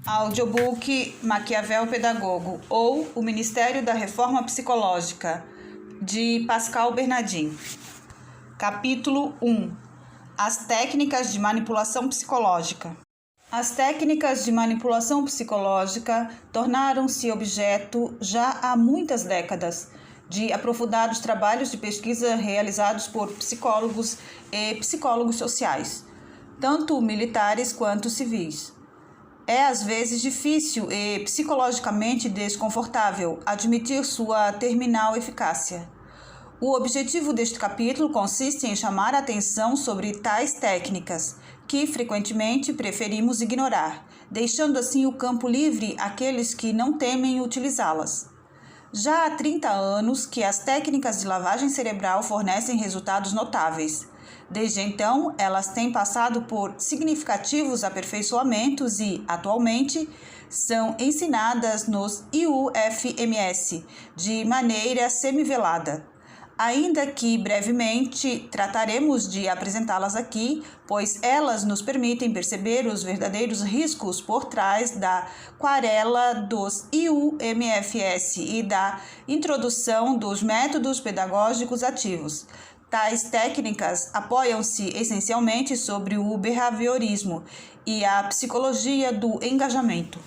Audiobook Maquiavel Pedagogo ou O Ministério da Reforma Psicológica, de Pascal Bernardin. Capítulo 1. As técnicas de manipulação psicológica. As técnicas de manipulação psicológica tornaram-se objeto, já há muitas décadas, de aprofundados trabalhos de pesquisa realizados por psicólogos e psicólogos sociais, tanto militares quanto civis. É às vezes difícil e psicologicamente desconfortável admitir sua terminal eficácia. O objetivo deste capítulo consiste em chamar a atenção sobre tais técnicas, que frequentemente preferimos ignorar, deixando assim o campo livre àqueles que não temem utilizá-las. Já há 30 anos que as técnicas de lavagem cerebral fornecem resultados notáveis. Desde então, elas têm passado por significativos aperfeiçoamentos e, atualmente, são ensinadas nos IUFMS de maneira semivelada. Ainda que brevemente trataremos de apresentá-las aqui, pois elas nos permitem perceber os verdadeiros riscos por trás da querela dos IUMFS e da introdução dos métodos pedagógicos ativos. Tais técnicas apoiam-se essencialmente sobre o behaviorismo e a psicologia do engajamento.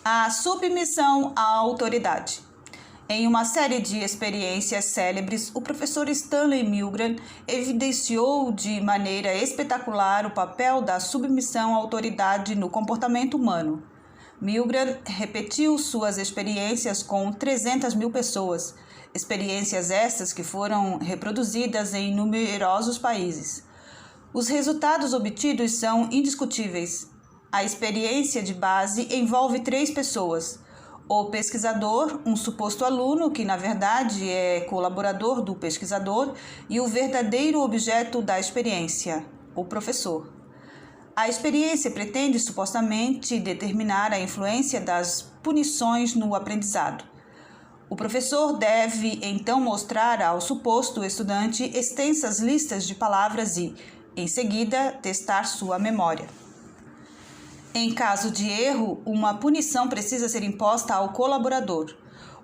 A submissão à autoridade. Em uma série de experiências célebres, o professor Stanley Milgram evidenciou de maneira espetacular o papel da submissão à autoridade no comportamento humano. Milgram repetiu suas experiências com 300 mil pessoas, experiências estas que foram reproduzidas em numerosos países. Os resultados obtidos são indiscutíveis. A experiência de base envolve 3 pessoas: o pesquisador, um suposto aluno que na verdade é colaborador do pesquisador, e o verdadeiro objeto da experiência, o professor. A experiência pretende supostamente determinar a influência das punições no aprendizado. O professor deve então mostrar ao suposto estudante extensas listas de palavras e, em seguida, testar sua memória. Em caso de erro, uma punição precisa ser imposta ao colaborador.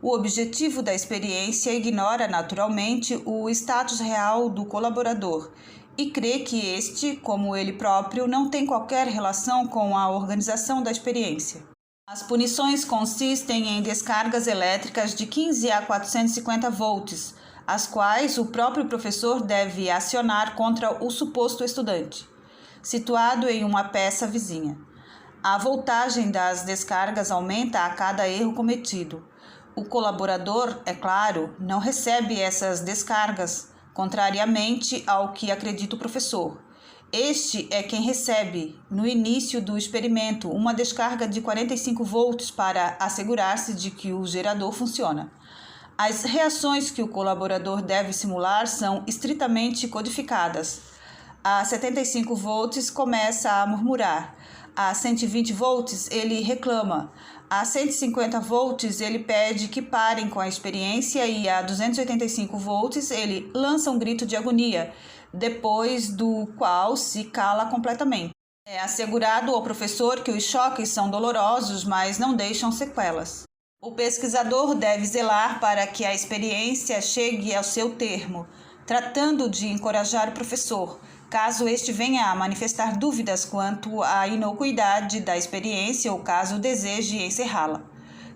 O objetivo da experiência ignora naturalmente o status real do colaborador e crê que este, como ele próprio, não tem qualquer relação com a organização da experiência. As punições consistem em descargas elétricas de 15 a 450 volts, as quais o próprio professor deve acionar contra o suposto estudante, situado em uma peça vizinha. A voltagem das descargas aumenta a cada erro cometido. O colaborador, é claro, não recebe essas descargas, contrariamente ao que acredita o professor. Este é quem recebe, no início do experimento, uma descarga de 45 volts para assegurar-se de que o gerador funciona. As reações que o colaborador deve simular são estritamente codificadas. A 75 volts começa a murmurar. A 120 volts ele reclama. A 150 volts ele pede que parem com a experiência e a 285 volts ele lança um grito de agonia, depois do qual se cala completamente. É assegurado ao professor que os choques são dolorosos, mas não deixam sequelas. O pesquisador deve zelar para que a experiência chegue ao seu termo, tratando de encorajar o professor, caso este venha a manifestar dúvidas quanto à inocuidade da experiência ou caso deseje encerrá-la.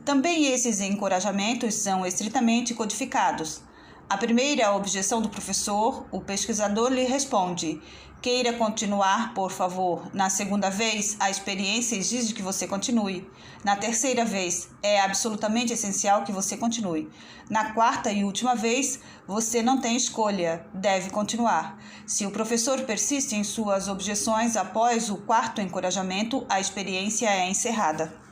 Também esses encorajamentos são estritamente codificados. A primeira objeção do professor, o pesquisador lhe responde: queira continuar, por favor. Na segunda vez, a experiência exige que você continue. Na terceira vez, é absolutamente essencial que você continue. Na quarta e última vez, você não tem escolha, deve continuar. Se o professor persiste em suas objeções após o quarto encorajamento, a experiência é encerrada.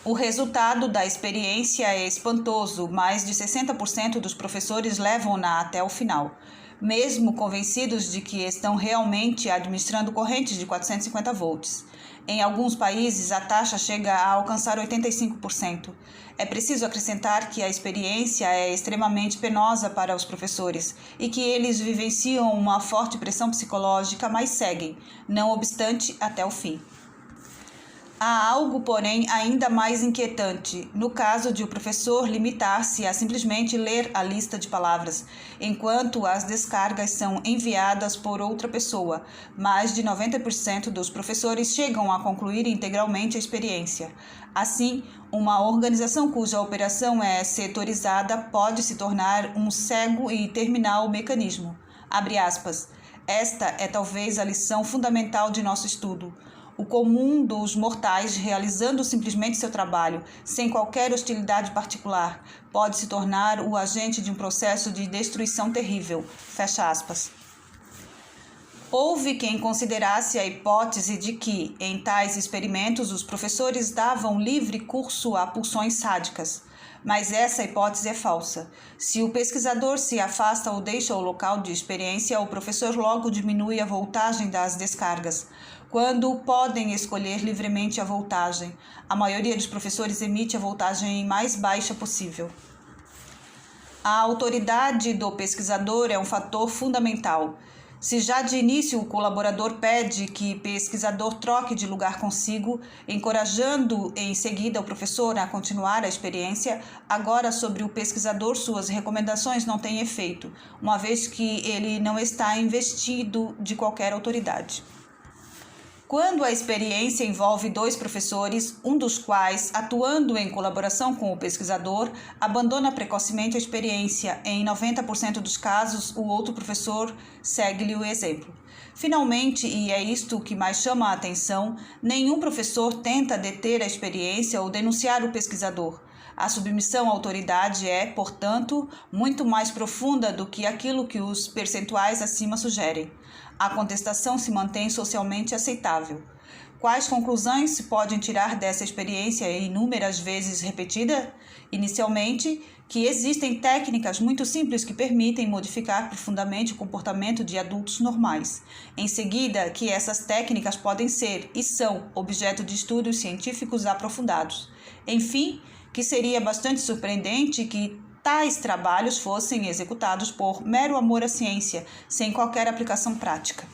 O resultado da experiência é espantoso. Mais de 60% dos professores levam-na até o final, mesmo convencidos de que estão realmente administrando correntes de 450 volts. Em alguns países, a taxa chega a alcançar 85%. É preciso acrescentar que a experiência é extremamente penosa para os professores e que eles vivenciam uma forte pressão psicológica, mas seguem, não obstante, até o fim. Há algo, porém, ainda mais inquietante, no caso de o professor limitar-se a simplesmente ler a lista de palavras, enquanto as descargas são enviadas por outra pessoa. Mais de 90% dos professores chegam a concluir integralmente a experiência. Assim, uma organização cuja operação é setorizada pode se tornar um cego e terminal mecanismo. Abre aspas. Esta é talvez a lição fundamental de nosso estudo. O comum dos mortais, realizando simplesmente seu trabalho, sem qualquer hostilidade particular, pode se tornar o agente de um processo de destruição terrível. Fecha aspas. Houve quem considerasse a hipótese de que, em tais experimentos, os professores davam livre curso a pulsões sádicas. Mas essa hipótese é falsa. Se o pesquisador se afasta ou deixa o local de experiência, o professor logo diminui a voltagem das descargas. Quando podem escolher livremente a voltagem, a maioria dos professores emite a voltagem mais baixa possível. A autoridade do pesquisador é um fator fundamental. Se já de início o colaborador pede que o pesquisador troque de lugar consigo, encorajando em seguida o professor a continuar a experiência, agora sobre o pesquisador suas recomendações não têm efeito, uma vez que ele não está investido de qualquer autoridade. Quando a experiência envolve dois professores, um dos quais, atuando em colaboração com o pesquisador, abandona precocemente a experiência, em 90% dos casos, o outro professor segue-lhe o exemplo. Finalmente, e é isto que mais chama a atenção, nenhum professor tenta deter a experiência ou denunciar o pesquisador. A submissão à autoridade é, portanto, muito mais profunda do que aquilo que os percentuais acima sugerem. A contestação se mantém socialmente aceitável. Quais conclusões se podem tirar dessa experiência inúmeras vezes repetida? Inicialmente, que existem técnicas muito simples que permitem modificar profundamente o comportamento de adultos normais. Em seguida, que essas técnicas podem ser e são objeto de estudos científicos aprofundados. Enfim, que seria bastante surpreendente que tais trabalhos fossem executados por mero amor à ciência, sem qualquer aplicação prática.